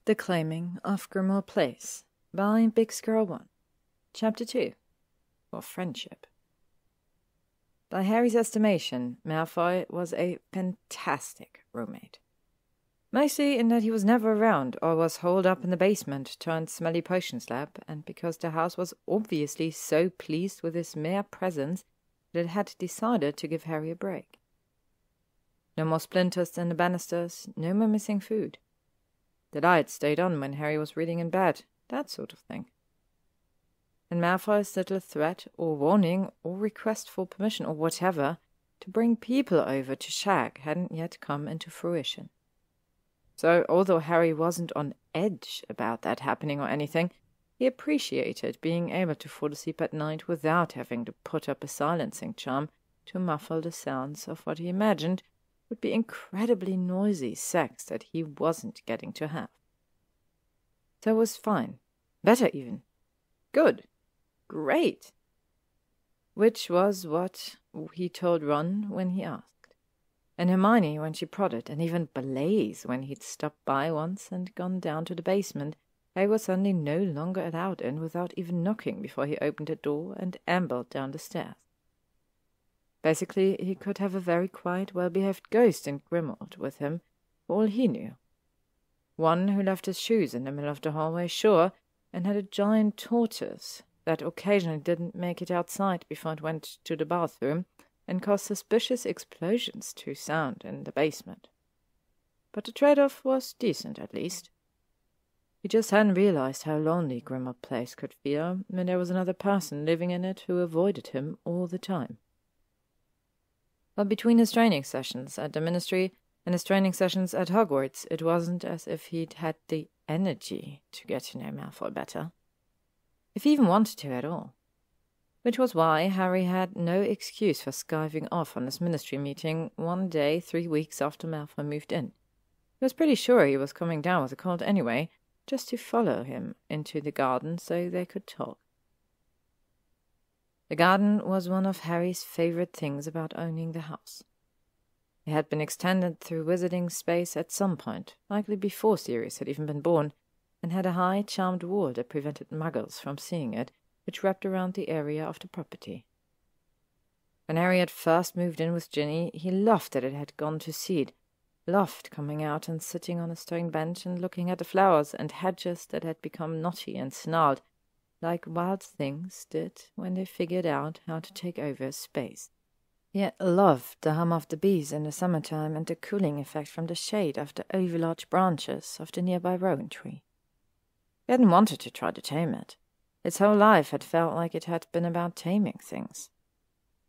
The Claiming of Grimmauld Place by bixgirl1. Chapter 2. For Friendship. By Harry's estimation, Malfoy was a fantastic roommate. Mostly in that he was never around or was holed up in the basement turned smelly potions lab, and because the house was obviously so pleased with his mere presence that it had decided to give Harry a break. No more splinters in the banisters, no more missing food. The light stayed on when Harry was reading in bed, that sort of thing. And Malfoy's little threat or warning or request for permission or whatever to bring people over to shag hadn't yet come into fruition. So although Harry wasn't on edge about that happening or anything, he appreciated being able to fall asleep at night without having to put up a silencing charm to muffle the sounds of what he imagined would be incredibly noisy sex that he wasn't getting to have. So it was fine. Better even. Good. Great. Which was what he told Ron when he asked. And Hermione when she prodded, and even Blaise when he'd stopped by once and gone down to the basement. Harry was suddenly no longer allowed in without even knocking before he opened the door and ambled down the stairs. Basically, he could have a very quiet, well-behaved ghost in Grimmauld with him, for all he knew. One who left his shoes in the middle of the hallway, sure, and had a giant tortoise that occasionally didn't make it outside before it went to the bathroom and caused suspicious explosions to sound in the basement. But the trade-off was decent, at least. He just hadn't realized how lonely Grimmauld Place could feel when there was another person living in it who avoided him all the time. But between his training sessions at the Ministry and his training sessions at Hogwarts, it wasn't as if he'd had the energy to get to know Malfoy better. If he even wanted to at all. Which was why Harry had no excuse for skiving off on his Ministry meeting one day 3 weeks after Malfoy moved in. He was pretty sure he was coming down with a cold anyway, just to follow him into the garden so they could talk. The garden was one of Harry's favorite things about owning the house. It had been extended through wizarding space at some point, likely before Sirius had even been born, and had a high, charmed wall that prevented muggles from seeing it, which wrapped around the area of the property. When Harry had first moved in with Ginny, he laughed that it had gone to seed, loved coming out and sitting on a stone bench and looking at the flowers and hedges that had become knotty and snarled, like wild things did when they figured out how to take over space. He loved the hum of the bees in the summertime and the cooling effect from the shade of the overlarge branches of the nearby rowan tree. He hadn't wanted to try to tame it. His whole life had felt like it had been about taming things.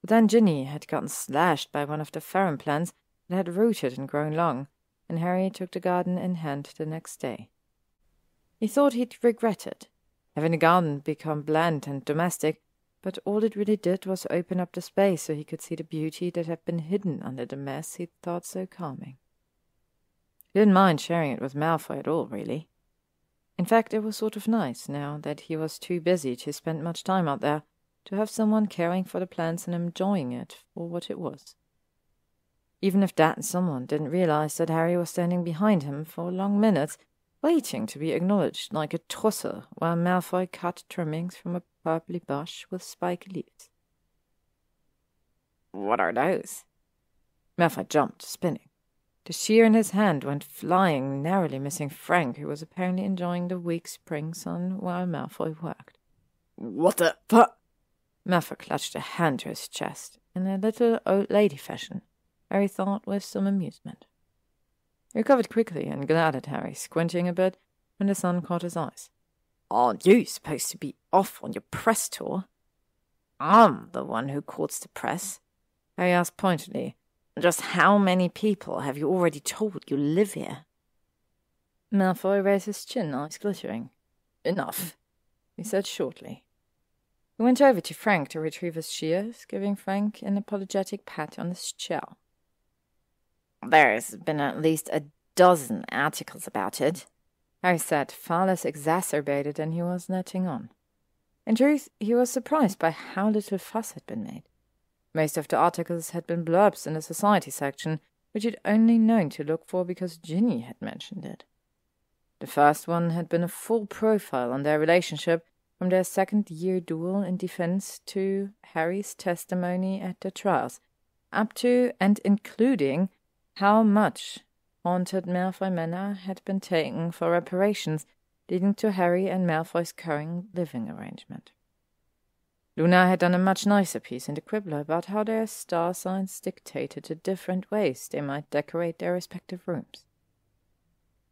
But then Ginny had gotten slashed by one of the ferrum plants that had rooted and grown long, and Harry took the garden in hand the next day. He thought he'd regret it, having the garden become bland and domestic, but all it really did was open up the space so he could see the beauty that had been hidden under the mess he'd thought so calming. He didn't mind sharing it with Malfoy at all, really. In fact, it was sort of nice, now that he was too busy to spend much time out there, to have someone caring for the plants and enjoying it for what it was. Even if that someone didn't realize that Harry was standing behind him for long minutes, waiting to be acknowledged like a tosser while Malfoy cut trimmings from a purply bush with spiky leaves. "What are those?" Malfoy jumped, spinning. The shear in his hand went flying, narrowly missing Frank, who was apparently enjoying the weak spring sun while Malfoy worked. "What the fuck?" Malfoy clutched a hand to his chest, in a little old lady fashion, Harry thought with some amusement. He recovered quickly and glared at Harry, squinting a bit when the sun caught his eyes. "Aren't you supposed to be off on your press tour?" "I'm the one who courts the press," Harry asked pointedly. "Just how many people have you already told you live here?" Malfoy raised his chin, eyes glittering. "Enough," he said shortly. He went over to Frank to retrieve his shears, giving Frank an apologetic pat on his chair. "There's been at least a dozen articles about it," Harry said, far less exacerbated than he was letting on. In truth, he was surprised by how little fuss had been made. Most of the articles had been blurbs in the society section, which he'd only known to look for because Ginny had mentioned it. The first one had been a full profile on their relationship from their second-year duel in defense to Harry's testimony at the trials, up to and including how much haunted Malfoy Manor had been taken for reparations, leading to Harry and Malfoy's current living arrangement. Luna had done a much nicer piece in the Quibbler about how their star signs dictated the different ways they might decorate their respective rooms.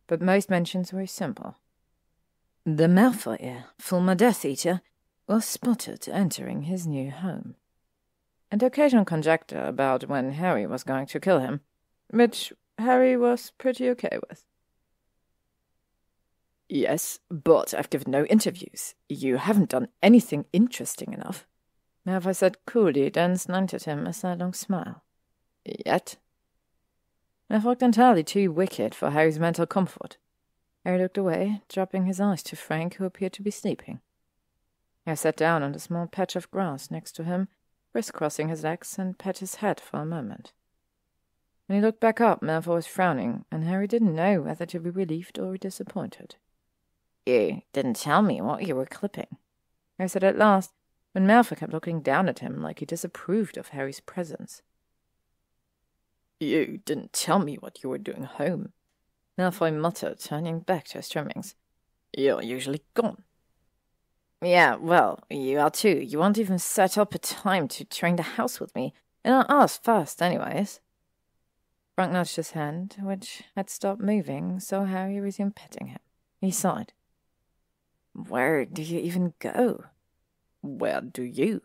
But most mentions were simple. The Malfoy, former Death Eater, was spotted entering his new home, and occasional conjecture about when Harry was going to kill him, which Harry was pretty okay with. Yes, but I've given no interviews. You haven't done anything interesting enough, Malfoy said coolly, then slanted him a sidelong smile. Yet? Malfoy looked entirely too wicked for Harry's mental comfort. Harry looked away, dropping his eyes to Frank, who appeared to be sleeping. Harry sat down on the small patch of grass next to him, crisscrossing his legs, and pet his head for a moment. When he looked back up, Malfoy was frowning, and Harry didn't know whether to be relieved or disappointed. You didn't tell me what you were clipping, Harry said at last, when Malfoy kept looking down at him like he disapproved of Harry's presence. You didn't tell me what you were doing home, Malfoy muttered, turning back to his trimmings. You're usually gone. Yeah, well, you are too. You won't even set up a time to train the house with me, and I asked first anyways. Frank nudged his hand, which had stopped moving, so Harry resumed petting him. He sighed. Where do you even go? Where do you?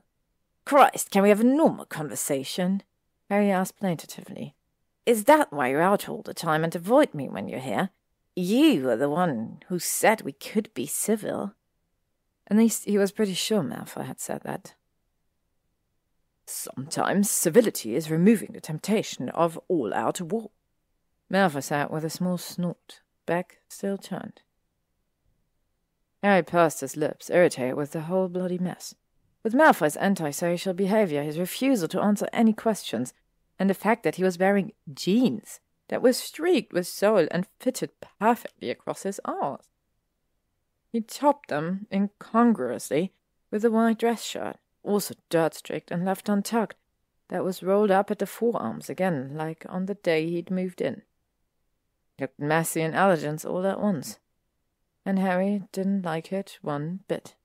Christ, can we have a normal conversation? Harry asked plaintively. Is that why you're out all the time and avoid me when you're here? You are the one who said we could be civil. At least he was pretty sure Malfoy had said that. Sometimes civility is removing the temptation of all-out war. Malfoy sat with a small snort, back still turned. Harry pursed his lips, irritated with the whole bloody mess. With Malfoy's antisocial behavior, his refusal to answer any questions, and the fact that he was wearing jeans that were streaked with soil and fitted perfectly across his arms. He topped them incongruously with a white dress shirt, also dirt-streaked and left untucked, that was rolled up at the forearms again, like on the day he'd moved in. He looked messy and elegant all at once, and Harry didn't like it one bit.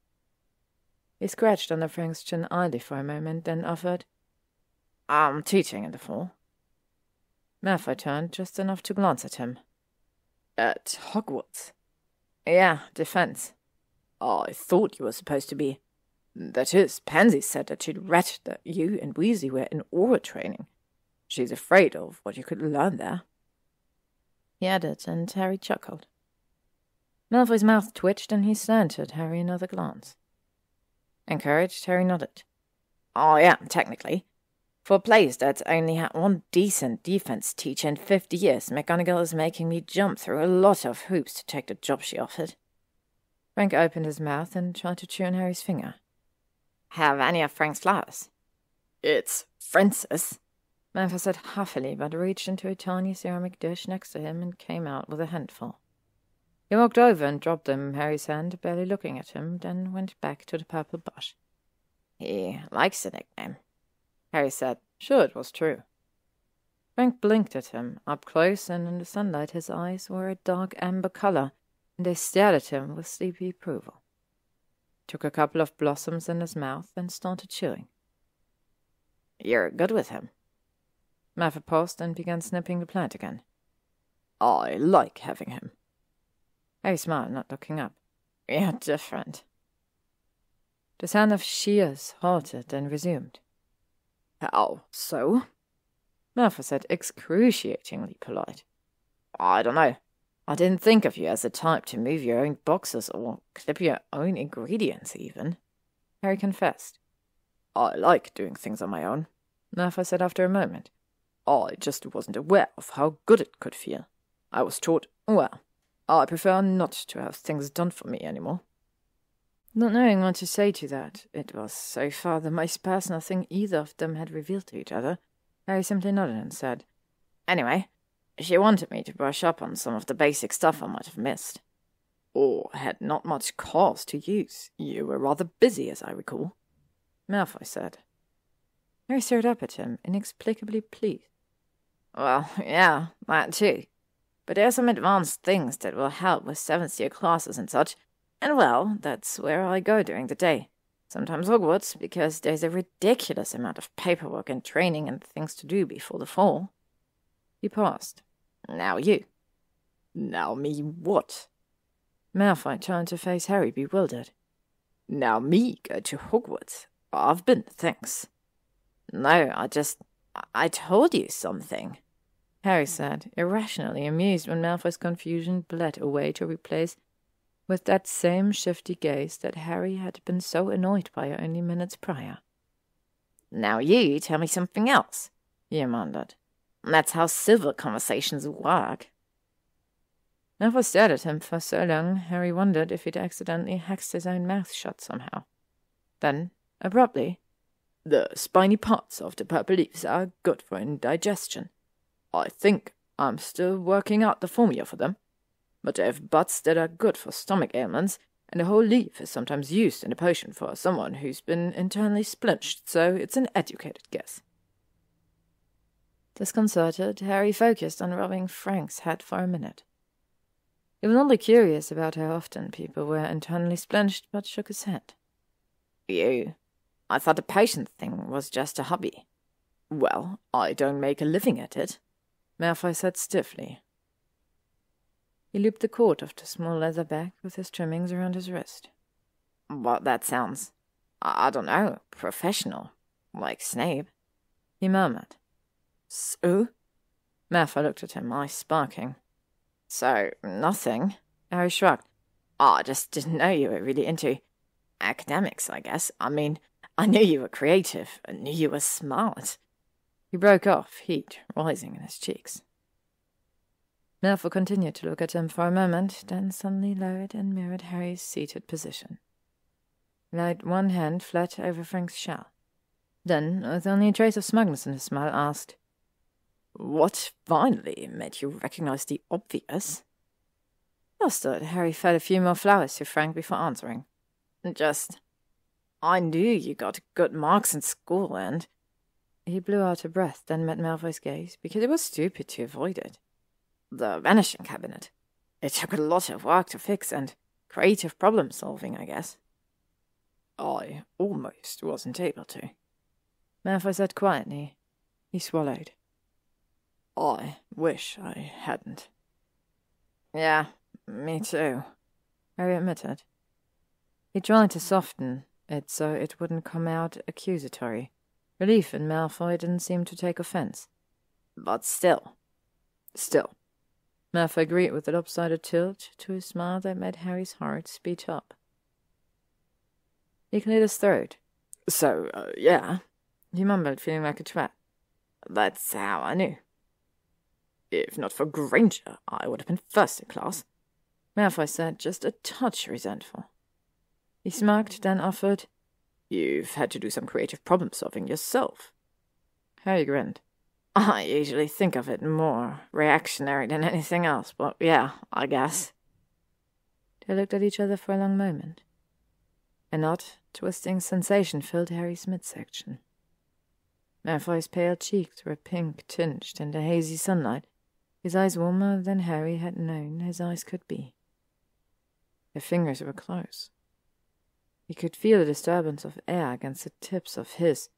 He scratched under Frank's chin idly for a moment, then offered, I'm teaching in the fall. Malfoy turned just enough to glance at him. At Hogwarts? Yeah, defense. I thought you were supposed to be. That is, Pansy said that she'd read that you and Weasley were in aura training. She's afraid of what you could learn there. He added, and Harry chuckled. Malfoy's mouth twitched, and he slanted Harry another glance. Encouraged, Harry nodded. Oh, yeah, technically. For a place that's only had one decent defense teacher in 50 years, McGonagall is making me jump through a lot of hoops to take the job she offered. Frank opened his mouth and tried to chew on Harry's finger. Have any of Frank's flowers? It's Francis, Malfoy said huffily, but reached into a tiny ceramic dish next to him and came out with a handful. He walked over and dropped them in Harry's hand, barely looking at him, then went back to the purple bush. He likes the nickname, Harry said, sure it was true. Frank blinked at him, up close, and in the sunlight his eyes were a dark amber color, and they stared at him with sleepy approval. He took a couple of blossoms in his mouth and started chewing. You're good with him. Malfoy paused and began snipping the plant again. I like having him. Harry smiled, not looking up. You're different. The sound of shears halted and resumed. How so? Malfoy said, excruciatingly polite. I don't know. I didn't think of you as the type to move your own boxes or clip your own ingredients, even. Harry confessed. I like doing things on my own, Malfoy said after a moment. I just wasn't aware of how good it could feel. I was taught, well, I prefer not to have things done for me anymore. Not knowing what to say to that, it was so far the most personal thing either of them had revealed to each other, Harry simply nodded and said, Anyway, she wanted me to brush up on some of the basic stuff I might have missed. Or had not much cause to use. You were rather busy, as I recall," Malfoy said. Harry stared up at him, inexplicably pleased. "Well, yeah, that too. But there are some advanced things that will help with 7th year classes and such, and well, that's where I go during the day. Sometimes Hogwarts, because there's a ridiculous amount of paperwork and training and things to do before the fall." He paused. "Now you." "Now me what?" Malfoy turned to face Harry, bewildered. "Now me go to Hogwarts. I've been, thanks." "No, I told you something," Harry said, irrationally amused when Malfoy's confusion bled away to replace with that same shifty gaze that Harry had been so annoyed by only minutes prior. "Now you tell me something else," he amended. "That's how civil conversations work." Malfoy stared at him for so long, Harry wondered if he'd accidentally hexed his own mouth shut somehow. Then, abruptly, "The spiny parts of the purple leaves are good for indigestion. I think I'm still working out the formula for them. But they have buds that are good for stomach ailments, and the whole leaf is sometimes used in a potion for someone who's been internally splinched, so it's an educated guess." Disconcerted, Harry focused on rubbing Frank's head for a minute. He was only curious about how often people were internally splinched, but shook his head. I thought the potion thing was just a hobby." "Well, I don't make a living at it," Malfoy said stiffly. He looped the cord of the small leather bag with his trimmings around his wrist. "But that sounds, I don't know, professional, like Snape," he murmured. "So?" Malfoy looked at him, eyes sparking. "So, nothing," Harry shrugged. "I just didn't know you were really into academics, I guess. I mean, I knew you were creative. I knew you were smart." He broke off, heat rising in his cheeks. Malfoy continued to look at him for a moment, then suddenly lowered and mirrored Harry's seated position. He laid one hand flat over Frank's shell. Then, with only a trace of smugness in his smile, asked, "What finally made you recognize the obvious?" Flustered, Harry fed a few more flowers to Frank before answering. I knew you got good marks in school, and..." He blew out a breath, then met Malfoy's gaze, because it was stupid to avoid it. "The vanishing cabinet. It took a lot of work to fix, and creative problem-solving, I guess." "I almost wasn't able to," Malfoy said quietly. He swallowed. "I wish I hadn't." "Yeah, me too," Harry admitted. He tried to soften it so it wouldn't come out accusatory. Relief in Malfoy didn't seem to take offense. "But still. Malfoy agreed with a lopsided tilt to a smile that made Harry's heart speed up. He cleared his throat. "So, yeah," he mumbled, feeling like a twat. "That's how I knew. If not for Granger, I would have been first in class," Malfoy said, just a touch resentful. He smirked, then offered, "You've had to do some creative problem-solving yourself." Harry grinned. "I usually think of it more reactionary than anything else, but yeah, I guess." They looked at each other for a long moment. An odd, twisting sensation filled Harry's midsection. Malfoy's pale cheeks were pink-tinged in the hazy sunlight, his eyes warmer than Harry had known his eyes could be. Their fingers were close. He could feel the disturbance of air against the tips of his,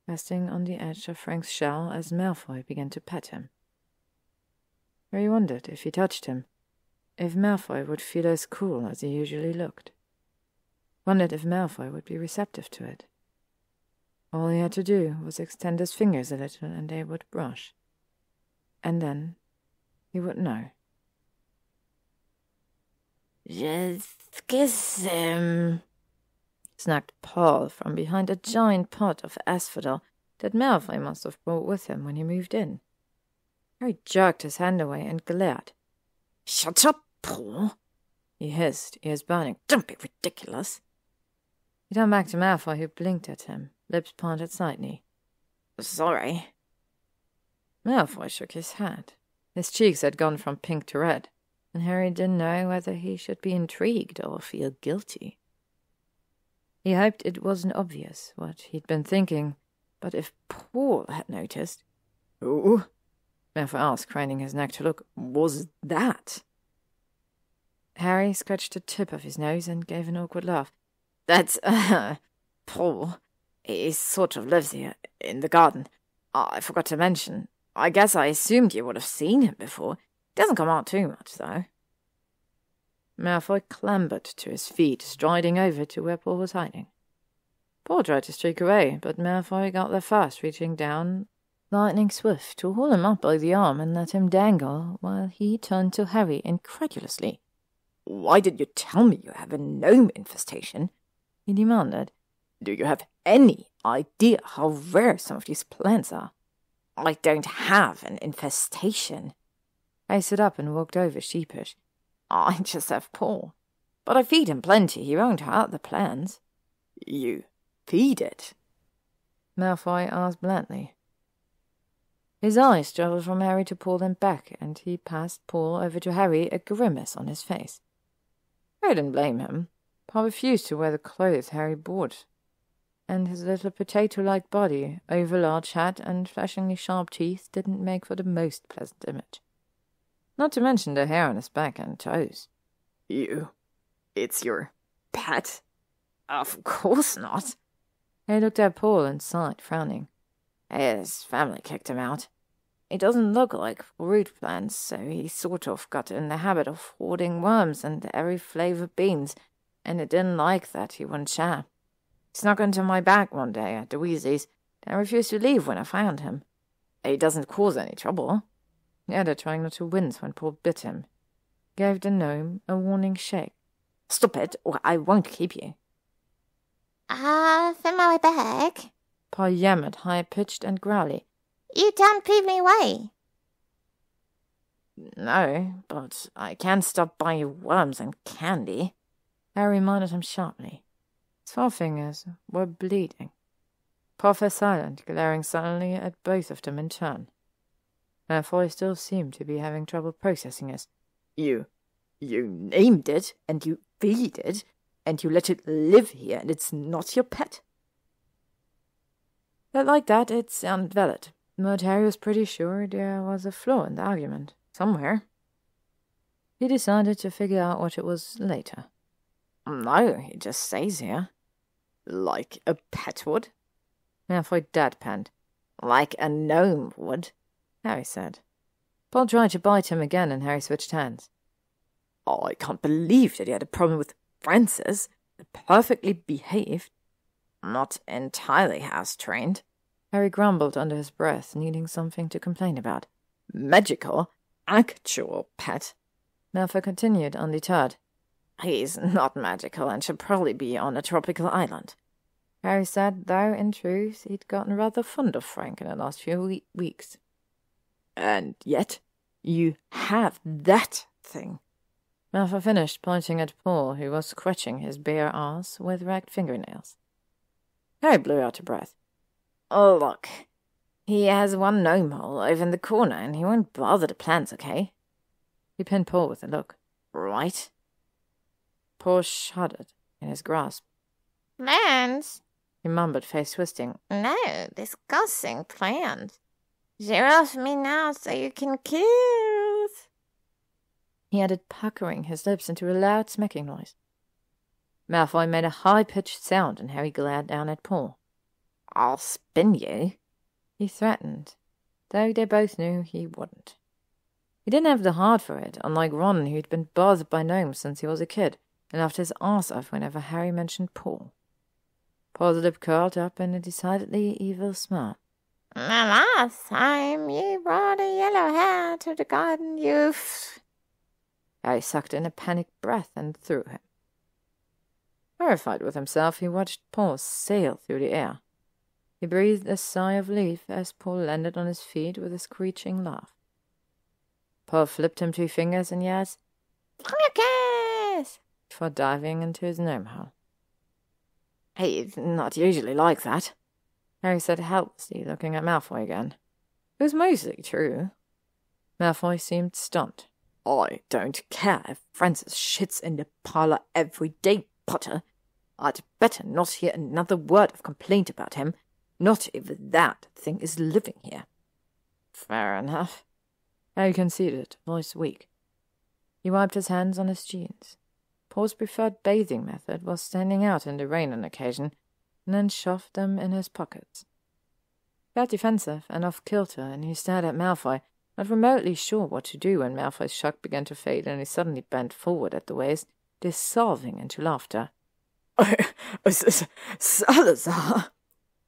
resting on the edge of Frank's shell as Malfoy began to pet him. Harry wondered if he touched him, if Malfoy would feel as cool as he usually looked. Wondered if Malfoy would be receptive to it. All he had to do was extend his fingers a little and they would brush. And then he would know. "Just kiss him," snapped Paul from behind a giant pot of asphodel that Malfoy must have brought with him when he moved in. Harry jerked his hand away and glared. "Shut up, Paul," he hissed, ears burning. "Don't be ridiculous." He turned back to Malfoy, who blinked at him, lips parted slightly. "Sorry." Malfoy shook his head. His cheeks had gone from pink to red. and Harry didn't know whether he should be intrigued or feel guilty. He hoped it wasn't obvious what he'd been thinking, but if Paul had noticed... "Who?" Malfoy asked, craning his neck to look. "Was that?" Harry scratched the tip of his nose and gave an awkward laugh. "That's, Paul. He sort of lives here, in the garden. I forgot to mention. I guess I assumed you would have seen him before. He doesn't come out too much, though." Malfoy clambered to his feet, striding over to where Paul was hiding. Paul tried to streak away, but Malfoy got there fast, reaching down, lightning swift, to haul him up by the arm and let him dangle, while he turned to Harry incredulously. "Why did you tell me you have a gnome infestation?" he demanded. "Do you have any idea how rare some of these plants are?" "I don't have an infestation." I stood up and walked over, sheepish. "I just have Paul. But I feed him plenty. He won't hurt the plants." "You feed it?" Malfoy asked blandly. His eyes travelled from Harry to Paul and back, and he passed Paul over to Harry, a grimace on his face. I didn't blame him. Paul refused to wear the clothes Harry bought, and his little potato-like body, over-large hat, and flashingly sharp teeth didn't make for the most pleasant image. Not to mention the hair on his back and toes. It's your pet?" "Of course not." Harry looked at Paul and sighed, frowning. "His family kicked him out. He doesn't look like fruit plants, so he sort of got in the habit of hoarding worms and every flavour beans, and he didn't like that he wouldn't share. He snuck into my bag one day at the Weasleys, and refused to leave when I found him. He doesn't cause any trouble." He added, trying not to wince when Paul bit him. Gave the gnome a warning shake. "Stop it, or I won't keep you." "In my bag." Paul yammered, high-pitched and growly. "You don't give me away." "No, but I can't stop buying you worms and candy." Harry reminded him sharply. His forefingers were bleeding. Paul fell silent, glaring sullenly at both of them in turn. Malfoy still seemed to be having trouble processing this. You named it, and you feed it, and you let it live here, and it's not your pet?" But like that, it sounded valid. But Harry was pretty sure there was a flaw in the argument, somewhere. He decided to figure out what it was later. "No, he just stays here." "Like a pet would?" Malfoy deadpanned. "Like a gnome would," Harry said. Paul tried to bite him again, and Harry switched hands. "I can't believe that he had a problem with Francis. Perfectly behaved." "Not entirely house-trained," Harry grumbled under his breath, needing something to complain about. "Magical, actual pet," Malfoy continued, undeterred. "He's not magical and should probably be on a tropical island," Harry said, though in truth he'd gotten rather fond of Frank in the last few weeks. "And yet, you have that thing." Malfoy finished, pointing at Paul, who was scratching his bare arse with ragged fingernails. Harry blew out a breath. "Oh, look. He has one gnome hole over in the corner, and he won't bother the plants, okay?" He pinned Paul with a look. "Right?" Paul shuddered in his grasp. "Plants?" He mumbled, face twisting. "No, disgusting plant. Get off me now so you can kill." He added, puckering his lips into a loud smacking noise. Malfoy made a high-pitched sound, and Harry glared down at Paul. "I'll spin you," he threatened, though they both knew he wouldn't. He didn't have the heart for it, unlike Ron, who'd been bothered by gnomes since he was a kid, and laughed his arse off whenever Harry mentioned Paul. Paul's lip curled up in a decidedly evil smile. "The last time you brought a yellow hair to the garden, Harry sucked in a panicked breath and threw him. Horrified with himself, he watched Paul sail through the air. He breathed a sigh of relief as Paul landed on his feet with a screeching laugh. Paul flipped him 2 fingers and yelled, "Lucas!" before diving into his gnome hole. "He's not usually like that," Harry said helplessly, looking at Malfoy again. It was mostly true. Malfoy seemed stunned. I don't care if Francis shits in the parlour every day, Potter. I'd better not hear another word of complaint about him, not if that thing is living here. Fair enough. Harry conceded, voice weak. He wiped his hands on his jeans. Paul's preferred bathing method was standing out in the rain on occasion, and then shoved them in his pockets. He felt defensive and off-kilter, and he stared at Malfoy, not remotely sure what to do when Malfoy's shock began to fade and he suddenly bent forward at the waist, dissolving into laughter. Salazar!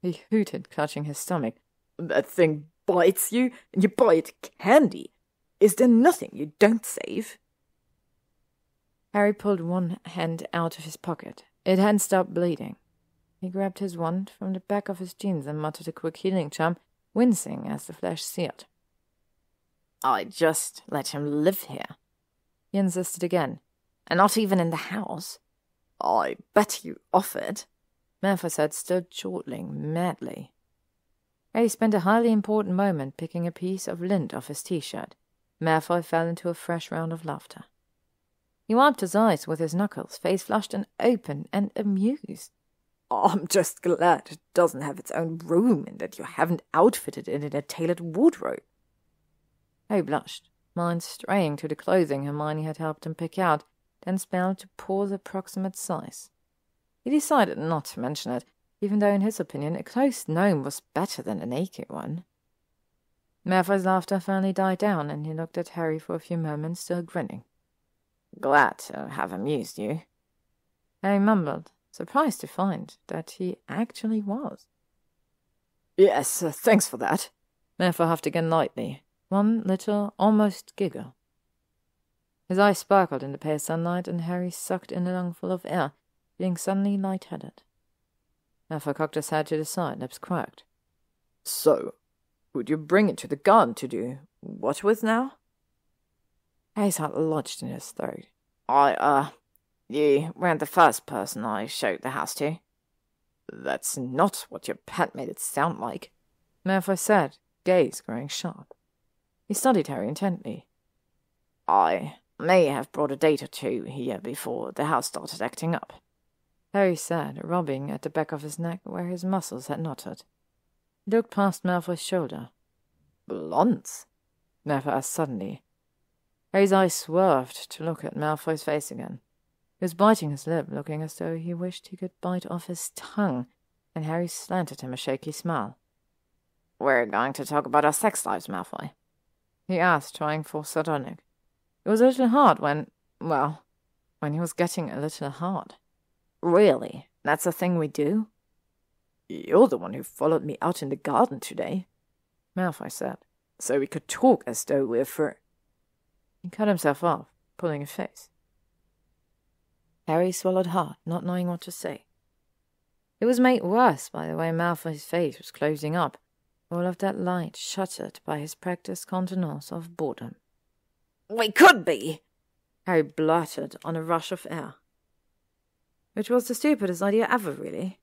He hooted, clutching his stomach. That thing bites you, and you buy it candy. Is there nothing you don't save? Harry pulled one hand out of his pocket. It hadn't stopped bleeding. He grabbed his wand from the back of his jeans and muttered a quick healing charm, wincing as the flesh seared. I just let him live here, he insisted again. And not even in the house. I bet you offered, Malfoy said, still chortling madly. Harry spent a highly important moment picking a piece of lint off his t-shirt. Malfoy fell into a fresh round of laughter. He wiped his eyes with his knuckles, face flushed and open and amused. I'm just glad it doesn't have its own room and that you haven't outfitted it in a tailored wardrobe. Harry blushed, mind straying to the clothing Hermione had helped him pick out, then spelled to Paul's approximate size. He decided not to mention it, even though in his opinion a closed gnome was better than a naked one. Malfoy's laughter finally died down, and he looked at Harry for a few moments, still grinning. Glad to have amused you, Harry mumbled, surprised to find that he actually was. Yes, thanks for that. Malfoy huffed again lightly, one little, almost giggle. His eyes sparkled in the pale sunlight, and Harry sucked in a lungful of air, being suddenly light-headed. Malfoy cocked his head to the side, lips quirked. So, would you bring it to the garden to do what with now? Harry's heart lodged in his throat. You weren't the first person I showed the house to. That's not what your pet made it sound like, Malfoy said, gaze growing sharp. He studied Harry intently. I may have brought a date or two here before the house started acting up, Harry said, rubbing at the back of his neck where his muscles had knotted. He looked past Malfoy's shoulder. Blondes? Malfoy asked suddenly. Harry's eyes swerved to look at Malfoy's face again. He was biting his lip, looking as though he wished he could bite off his tongue, and Harry slanted him a shaky smile. We're going to talk about our sex lives, Malfoy, he asked, trying for sardonic. It was a little hard when he was getting a little hard. Really? That's a thing we do? You're the one who followed me out in the garden today, Malfoy said, so we could talk as though we're for... He cut himself off, pulling a face. Harry swallowed hard, not knowing what to say. It was made worse by the way Malfoy's face was closing up, all of that light shuttered by his practiced contenance of boredom. We could be, Harry blurted on a rush of air. Which was the stupidest idea ever, really.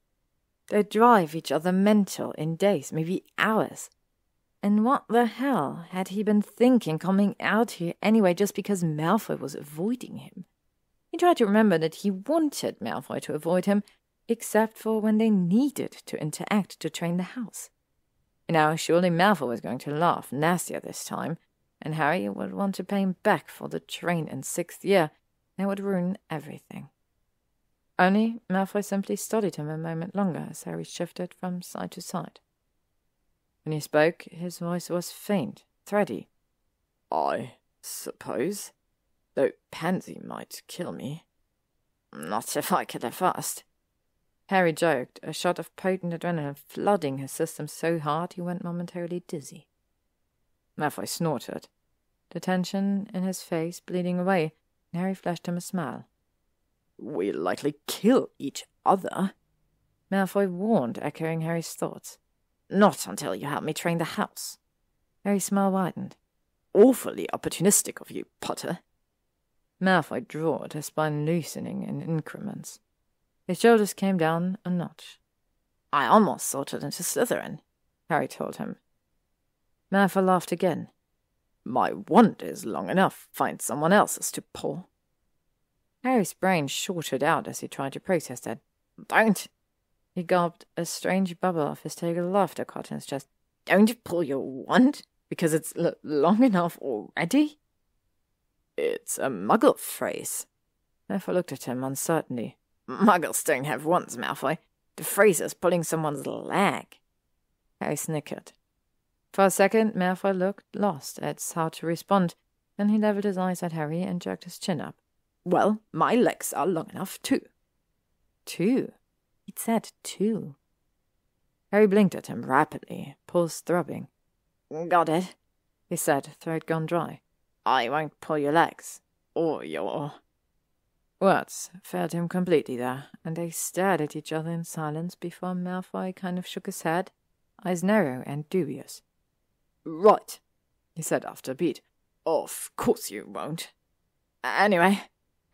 They'd drive each other mental in days, maybe hours. And what the hell had he been thinking coming out here anyway just because Malfoy was avoiding him? He tried to remember that he wanted Malfoy to avoid him, except for when they needed to interact to train the house. Now, surely Malfoy was going to laugh nastier this time, and Harry would want to pay him back for the train in 6th year, and it would ruin everything. Only Malfoy simply studied him a moment longer as Harry shifted from side to side. When he spoke, his voice was faint, thready. I suppose, though Pansy might kill me. Not if I kill her first, Harry joked, a shot of potent adrenaline flooding his system so hard he went momentarily dizzy. Malfoy snorted, the tension in his face bleeding away, and Harry flashed him a smile. We'll likely kill each other, Malfoy warned, echoing Harry's thoughts. Not until you help me train the house. Harry's smile widened. Awfully opportunistic of you, Potter. Malfoy drawled, his spine loosening in increments. His shoulders came down a notch. I almost sorted into Slytherin, Harry told him. Malfoy laughed again. My wand is long enough. Find someone else's to pull. Harry's brain shorted out as he tried to process that. Don't. He gulped. A strange bubble of hysterical laughter caught in his chest. Don't pull your wand? Because it's long enough already? It's a muggle phrase. Malfoy looked at him uncertainly. Muggles don't have wands, Malfoy. The phrase is pulling someone's leg. Harry snickered. For a second, Malfoy looked lost at how to respond. Then he leveled his eyes at Harry and jerked his chin up. Well, my legs are long enough, too. 2? It said 2. Harry blinked at him rapidly, pulse throbbing. Got it, he said, throat gone dry. I won't pull your legs. Or your... Words failed him completely there, and they stared at each other in silence before Malfoy kind of shook his head, eyes narrow and dubious. Right, he said after a beat. Of course you won't. Anyway,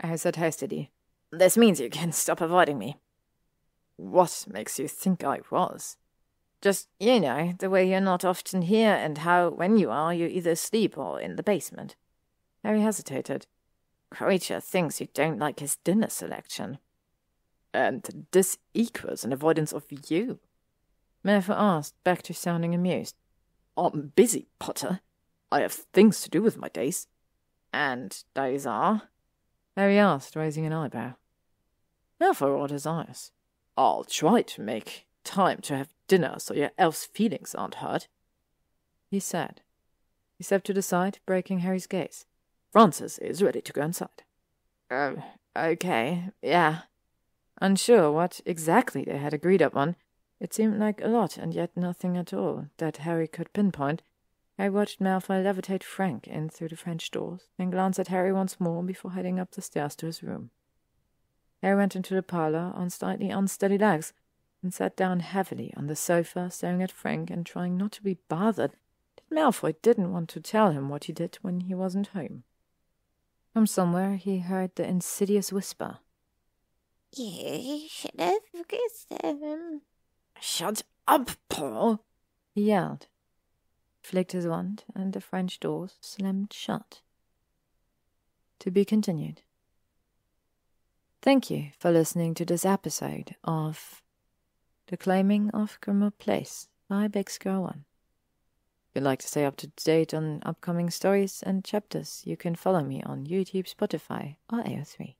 I said hastily, this means you can stop avoiding me. What makes you think I was? Just, the way you're not often here and how, when you are, you're either asleep or in the basement. Harry hesitated. Creature thinks you don't like his dinner selection. And this equals an avoidance of you. Malfoy asked, back to sounding amused. I'm busy, Potter. I have things to do with my days. And those are? Harry asked, raising an eyebrow. Malfoy rolled his eyes. I'll try to make time to have dinner so your elf's feelings aren't hurt, he said. He stepped to the side, breaking Harry's gaze. Francis is ready to go inside. Oh, okay, yeah. Unsure what exactly they had agreed upon, it seemed like a lot and yet nothing at all that Harry could pinpoint. Harry watched Malfoy levitate Frank in through the French doors, and glanced at Harry once more before heading up the stairs to his room. Harry went into the parlour on slightly unsteady legs, and sat down heavily on the sofa, staring at Frank and trying not to be bothered that Malfoy didn't want to tell him what he did when he wasn't home. From somewhere he heard the insidious whisper. You should have kissed him. Shut up, Paul, he yelled, flicked his wand, and the French doors slammed shut. To be continued. Thank you for listening to this episode of The Claiming of Grimmauld Place by bixgirl1. If you'd like to stay up to date on upcoming stories and chapters, you can follow me on YouTube, Spotify, or AO3.